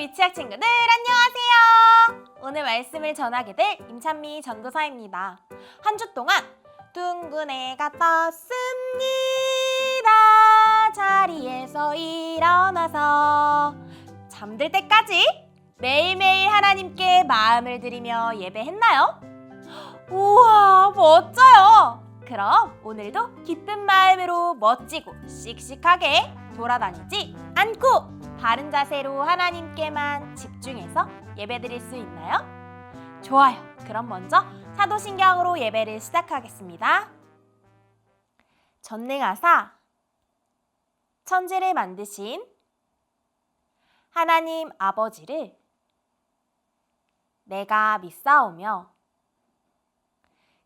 유치학 친구들 안녕하세요. 오늘 말씀을 전하게 될 임찬미 전도사입니다. 한 주 동안 둥근 애가 떴습니다. 자리에서 일어나서 잠들 때까지 매일매일 하나님께 마음을 드리며 예배했나요? 우와, 멋져요. 그럼 오늘도 기쁜 마음으로 멋지고 씩씩하게 돌아다니지 않고 바른 자세로 하나님께만 집중해서 예배드릴 수 있나요? 좋아요. 그럼 먼저 사도신경으로 예배를 시작하겠습니다. 전능하사 천지를 만드신 하나님 아버지를 내가 믿사오며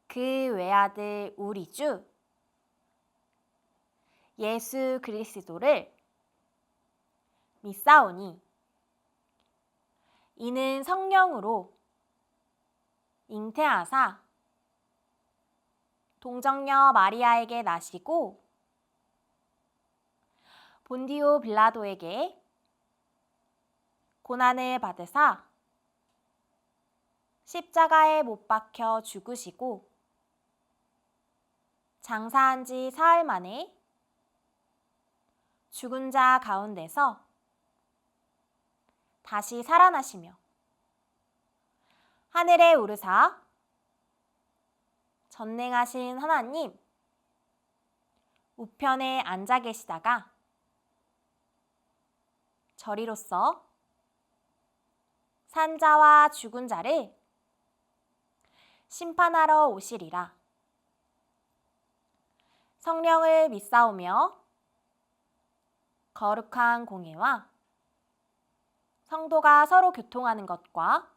그 외아들 우리 주 예수 그리스도를 믿사오니 이는 성령으로 잉태하사 동정녀 마리아에게 나시고 본디오 빌라도에게 고난을 받으사 십자가에 못 박혀 죽으시고 장사한 지 사흘 만에 죽은 자 가운데서 다시 살아나시며 하늘에 오르사 전능하신 하나님 우편에 앉아 계시다가 저리로서 산자와 죽은 자를 심판하러 오시리라. 성령을 믿사오며 거룩한 공예와 성도가 서로 교통하는 것과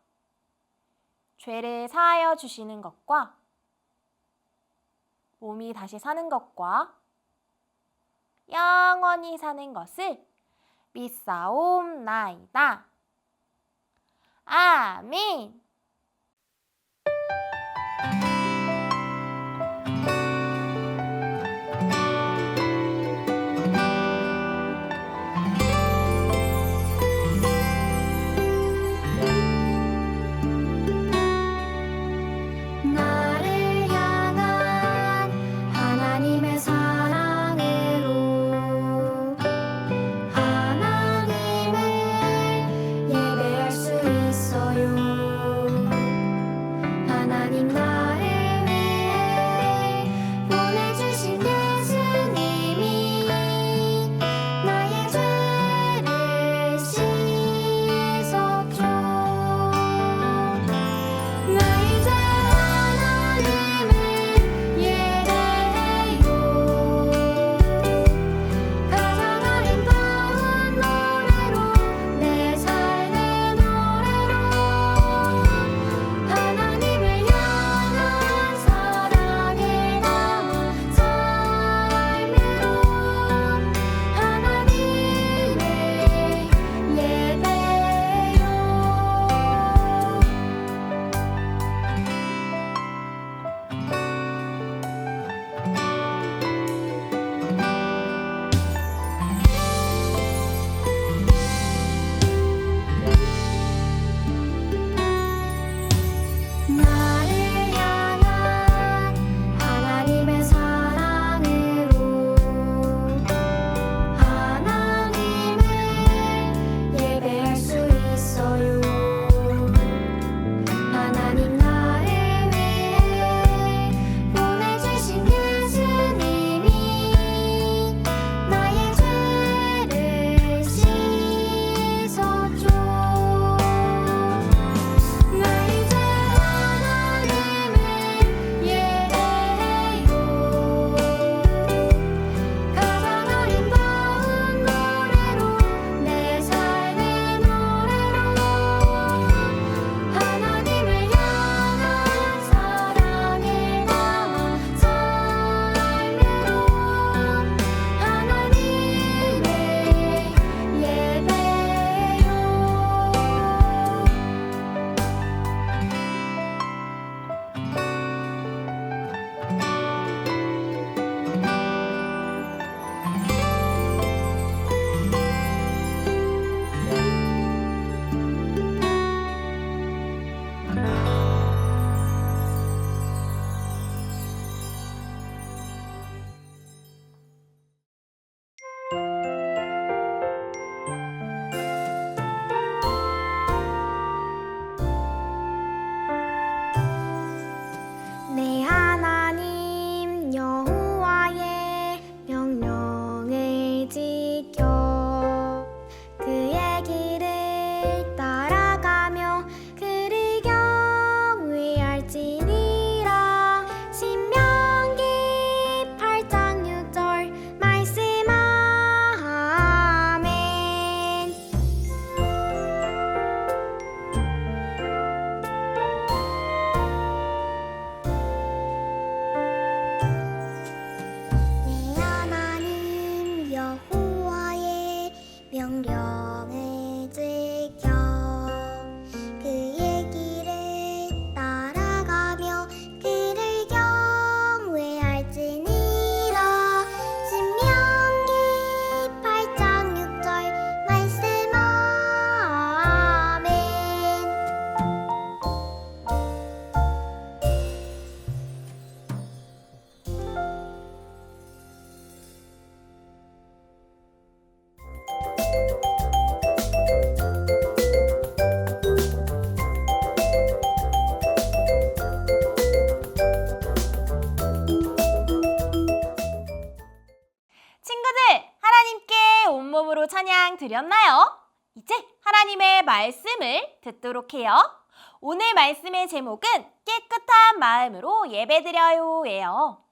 죄를 사하여 주시는 것과 몸이 다시 사는 것과 영원히 사는 것을 믿사옵나이다. 아멘. 하나님을 예배할 수 있어요. 여호와의 명령을 지켜 그의 길을 따라가며 그를 경외할지니라. 신명기 8장 6절 말씀. 아멘. 친구들, 하나님께 온몸으로 찬양 드렸나요? 이제 하나님의 말씀을 듣도록 해요. 오늘 말씀의 제목은 깨끗한 마음으로 예배드려요예요.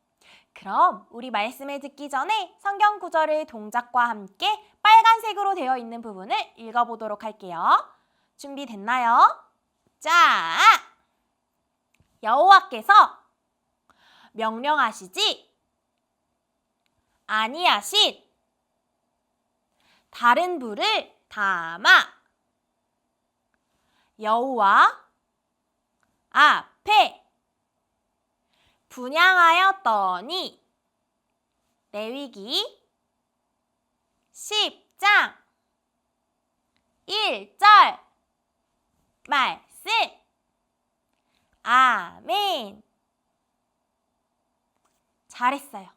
그럼 우리 말씀을 듣기 전에 성경 구절을 동작과 함께 빨간색으로 되어 있는 부분을 읽어보도록 할게요. 준비됐나요? 자, 여호와께서 명령하시지 아니하신 다른 불을 담아 여호와 앞에 분향하였더니. 레위기 10장 1절 말씀. 아멘. 잘했어요.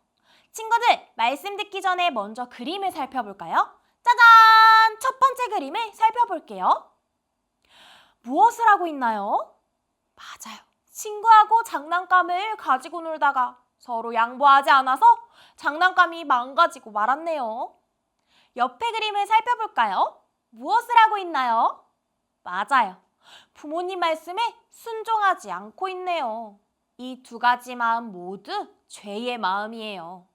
친구들, 말씀 듣기 전에 먼저 그림을 살펴볼까요? 짜잔! 첫 번째 그림을 살펴볼게요. 무엇을 하고 있나요? 맞아요. 친구하고 장난감을 가지고 놀다가 서로 양보하지 않아서 장난감이 망가지고 말았네요. 옆에 그림을 살펴볼까요? 무엇을 하고 있나요? 맞아요. 부모님 말씀에 순종하지 않고 있네요. 이 두 가지 마음 모두 죄의 마음이에요.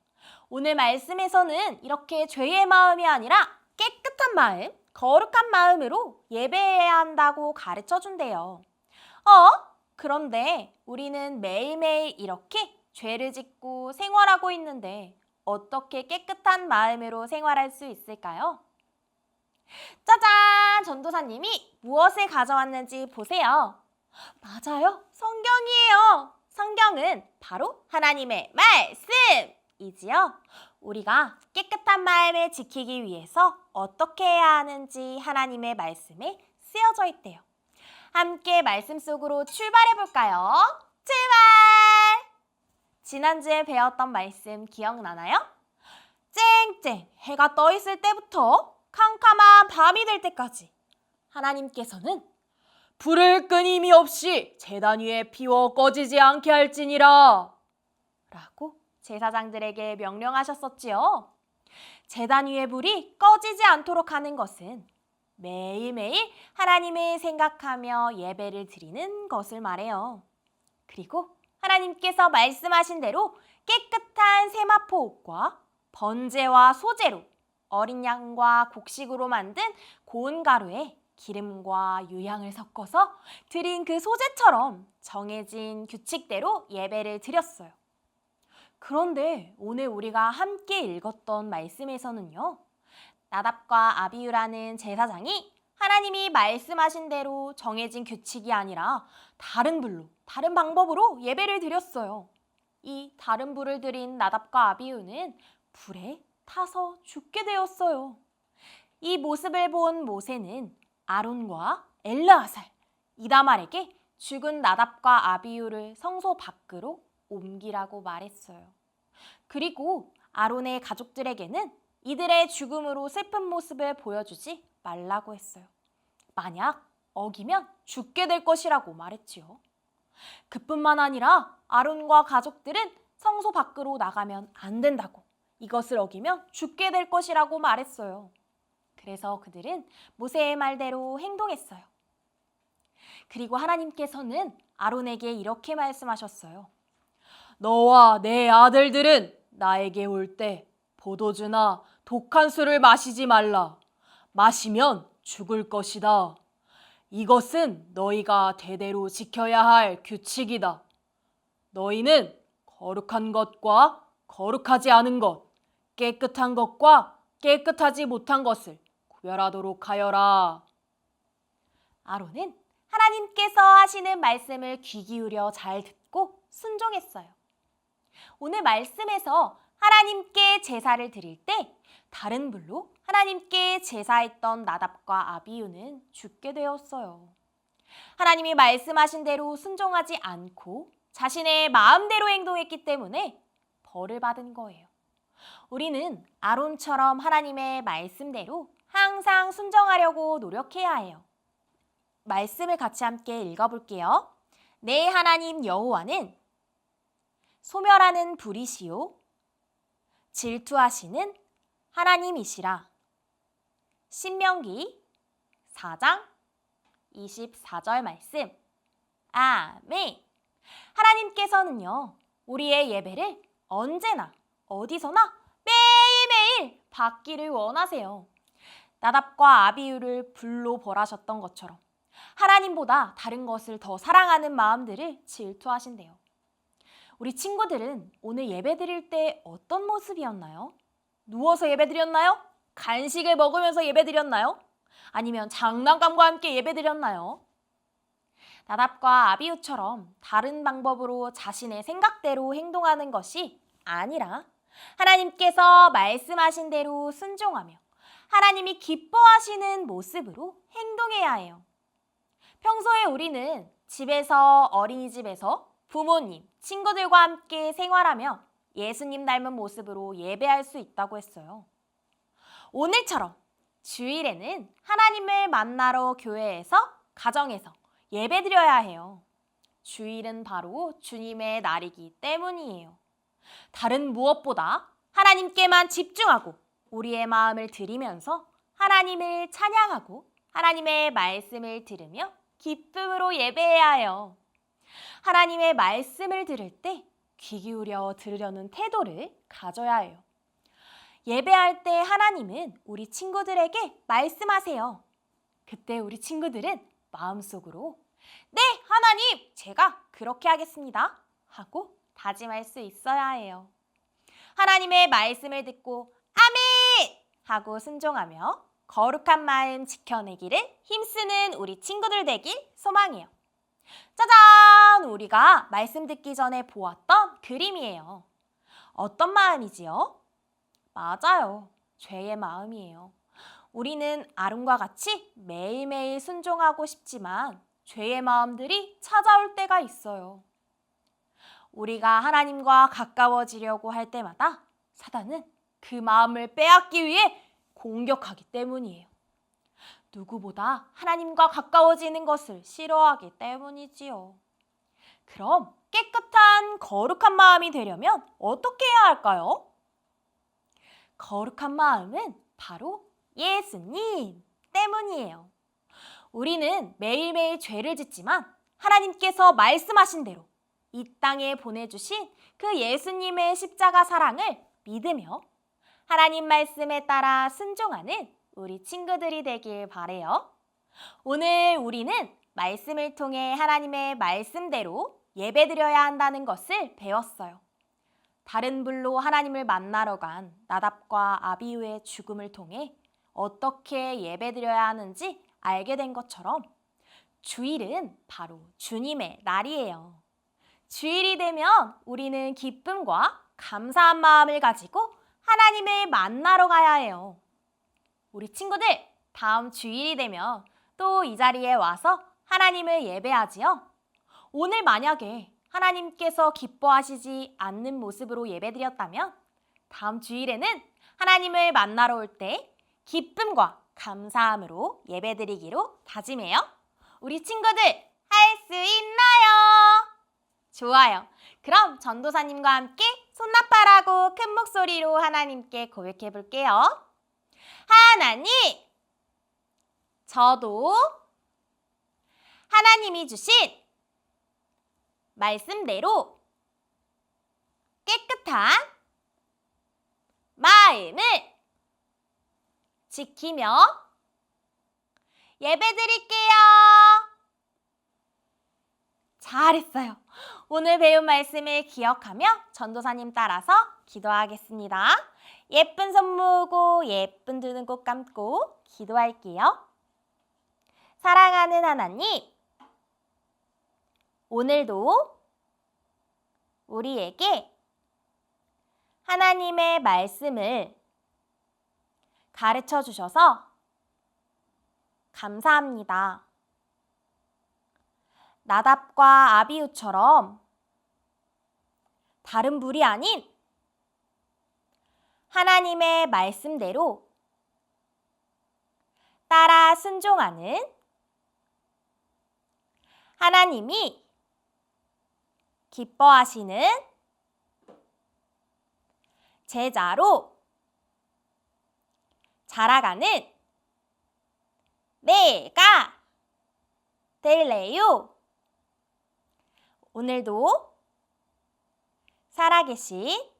오늘 말씀에서는 이렇게 죄의 마음이 아니라 깨끗한 마음, 거룩한 마음으로 예배해야 한다고 가르쳐 준대요. 그런데 우리는 매일매일 이렇게 죄를 짓고 생활하고 있는데 어떻게 깨끗한 마음으로 생활할 수 있을까요? 짜잔! 전도사님이 무엇을 가져왔는지 보세요. 맞아요. 성경이에요. 성경은 바로 하나님의 말씀이지요. 우리가 깨끗한 마음을 지키기 위해서 어떻게 해야 하는지 하나님의 말씀에 쓰여져 있대요. 함께 말씀 속으로 출발해 볼까요? 출발! 지난주에 배웠던 말씀 기억나나요? 쨍쨍 해가 떠 있을 때부터 캄캄한 밤이 될 때까지 하나님께서는 불을 끊임이 없이 제단 위에 피워 꺼지지 않게 할지니라 라고 제사장들에게 명령하셨었지요. 제단 위의 불이 꺼지지 않도록 하는 것은 매일매일 하나님을 생각하며 예배를 드리는 것을 말해요. 그리고 하나님께서 말씀하신 대로 깨끗한 세마포 옷과 번제와 소제로 어린 양과 곡식으로 만든 고운 가루에 기름과 유향을 섞어서 드린 그 소제처럼 정해진 규칙대로 예배를 드렸어요. 그런데 오늘 우리가 함께 읽었던 말씀에서는요. 나답과 아비후라는 제사장이 하나님이 말씀하신 대로 정해진 규칙이 아니라 다른 불로, 다른 방법으로 예배를 드렸어요. 이 다른 불을 드린 나답과 아비후는 불에 타서 죽게 되었어요. 이 모습을 본 모세는 아론과 엘르아살, 이다말에게 죽은 나답과 아비후를 성소 밖으로 옮기라고 말했어요. 그리고 아론의 가족들에게는 이들의 죽음으로 슬픈 모습을 보여주지 말라고 했어요. 만약 어기면 죽게 될 것이라고 말했지요. 그뿐만 아니라 아론과 가족들은 성소 밖으로 나가면 안 된다고, 이것을 어기면 죽게 될 것이라고 말했어요. 그래서 그들은 모세의 말대로 행동했어요. 그리고 하나님께서는 아론에게 이렇게 말씀하셨어요. 너와 내 아들들은 나에게 올 때 포도주나 독한 술을 마시지 말라. 마시면 죽을 것이다. 이것은 너희가 대대로 지켜야 할 규칙이다. 너희는 거룩한 것과 거룩하지 않은 것, 깨끗한 것과 깨끗하지 못한 것을 구별하도록 하여라. 아론은 하나님께서 하시는 말씀을 귀 기울여 잘 듣고 순종했어요. 오늘 말씀에서 하나님께 제사를 드릴 때 다른 불로 하나님께 제사했던 나답과 아비후는 죽게 되었어요. 하나님이 말씀하신 대로 순종하지 않고 자신의 마음대로 행동했기 때문에 벌을 받은 거예요. 우리는 아론처럼 하나님의 말씀대로 항상 순종하려고 노력해야 해요. 말씀을 같이 함께 읽어볼게요. 내 하나님 여호와는 소멸하는 불이시요 질투하시는 하나님이시라. 신명기 4장 24절 말씀. 아멘. 하나님께서는요, 우리의 예배를 언제나 어디서나 매일매일 받기를 원하세요. 나답과 아비후를 불로 벌하셨던 것처럼 하나님보다 다른 것을 더 사랑하는 마음들을 질투하신대요. 우리 친구들은 오늘 예배 드릴 때 어떤 모습이었나요? 누워서 예배 드렸나요? 간식을 먹으면서 예배 드렸나요? 아니면 장난감과 함께 예배 드렸나요? 나답과 아비후처럼 다른 방법으로 자신의 생각대로 행동하는 것이 아니라 하나님께서 말씀하신 대로 순종하며 하나님이 기뻐하시는 모습으로 행동해야 해요. 평소에 우리는 집에서, 어린이집에서 부모님, 친구들과 함께 생활하며 예수님 닮은 모습으로 예배할 수 있다고 했어요. 오늘처럼 주일에는 하나님을 만나러 교회에서, 가정에서 예배드려야 해요. 주일은 바로 주님의 날이기 때문이에요. 다른 무엇보다 하나님께만 집중하고 우리의 마음을 드리면서 하나님을 찬양하고 하나님의 말씀을 들으며 기쁨으로 예배해야 해요. 하나님의 말씀을 들을 때 귀 기울여 들으려는 태도를 가져야 해요. 예배할 때 하나님은 우리 친구들에게 말씀하세요. 그때 우리 친구들은 마음속으로 네, 하나님, 제가 그렇게 하겠습니다 하고 다짐할 수 있어야 해요. 하나님의 말씀을 듣고 아멘 하고 순종하며 거룩한 마음 지켜내기를 힘쓰는 우리 친구들 되길 소망해요. 짜잔! 우리가 말씀 듣기 전에 보았던 그림이에요. 어떤 마음이지요? 맞아요. 죄의 마음이에요. 우리는 아론과 같이 매일매일 순종하고 싶지만 죄의 마음들이 찾아올 때가 있어요. 우리가 하나님과 가까워지려고 할 때마다 사단은 그 마음을 빼앗기 위해 공격하기 때문이에요. 누구보다 하나님과 가까워지는 것을 싫어하기 때문이지요. 그럼 깨끗한 거룩한 마음이 되려면 어떻게 해야 할까요? 거룩한 마음은 바로 예수님 때문이에요. 우리는 매일매일 죄를 짓지만 하나님께서 말씀하신 대로 이 땅에 보내주신 그 예수님의 십자가 사랑을 믿으며 하나님 말씀에 따라 순종하는 우리 친구들이 되길 바래요. 오늘 우리는 말씀을 통해 하나님의 말씀대로 예배드려야 한다는 것을 배웠어요. 다른 불로 하나님을 만나러 간 나답과 아비후의 죽음을 통해 어떻게 예배드려야 하는지 알게 된 것처럼 주일은 바로 주님의 날이에요. 주일이 되면 우리는 기쁨과 감사한 마음을 가지고 하나님을 만나러 가야 해요. 우리 친구들, 다음 주일이 되면 또 이 자리에 와서 하나님을 예배하지요. 오늘 만약에 하나님께서 기뻐하시지 않는 모습으로 예배드렸다면 다음 주일에는 하나님을 만나러 올 때 기쁨과 감사함으로 예배드리기로 다짐해요. 우리 친구들, 할 수 있나요? 좋아요. 그럼 전도사님과 함께 손나팔하고 큰 목소리로 하나님께 고백해 볼게요. 하나님, 저도 하나님이 주신 말씀대로 깨끗한 마음을 지키며 예배드릴게요. 잘했어요. 오늘 배운 말씀을 기억하며 전도사님 따라서 기도하겠습니다. 예쁜 손 모으고 예쁜 두 눈 꼭 감고 기도할게요. 사랑하는 하나님, 오늘도 우리에게 하나님의 말씀을 가르쳐 주셔서 감사합니다. 나답과 아비후처럼 다른 불이 아닌 하나님의 말씀대로 따라 순종하는 하나님이 기뻐하시는 제자로 자라가는 내가 될래요. 오늘도 살아계신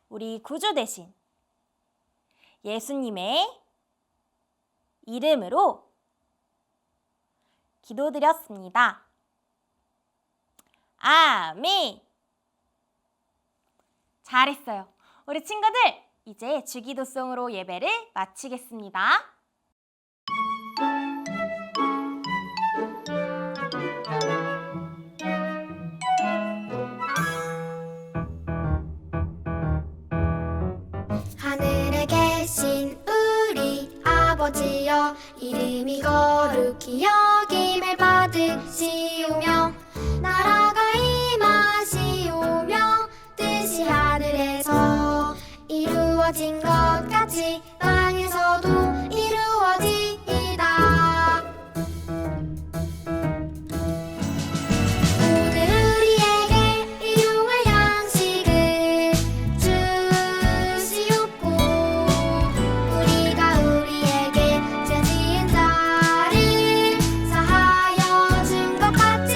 우리 구주 되신 예수님의 이름으로 기도드렸습니다. 아멘. 잘했어요. 우리 친구들, 이제 주기도송으로 예배를 마치겠습니다. 하늘에 계신 우리 아버지여, 이름이 거룩히 여김을 받으시오며 나라가 임하시오며 뜻이 하늘에서 이루어진 것 같이 땅에서도 이루어지이다. 오늘 우리에게 일용할 양식을 주시옵고 우리가 우리에게 죄 지은 자를 사하여 준 것 같이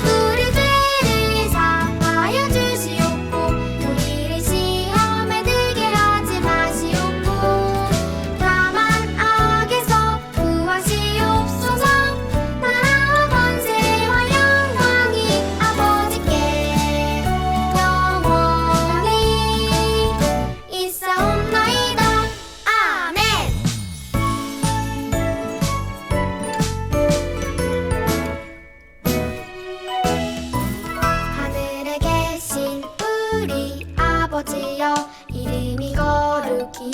우리 죄를 사하여 주시옵고 우리를 시험에 들게 하지 마시옵고 다만 악에서 구하시옵소서. 나라와 권세와 영광이 아버지께 영원히 있사옵나이다. 아멘. 하늘에 계신 우리 아버지여, 이름이 거룩히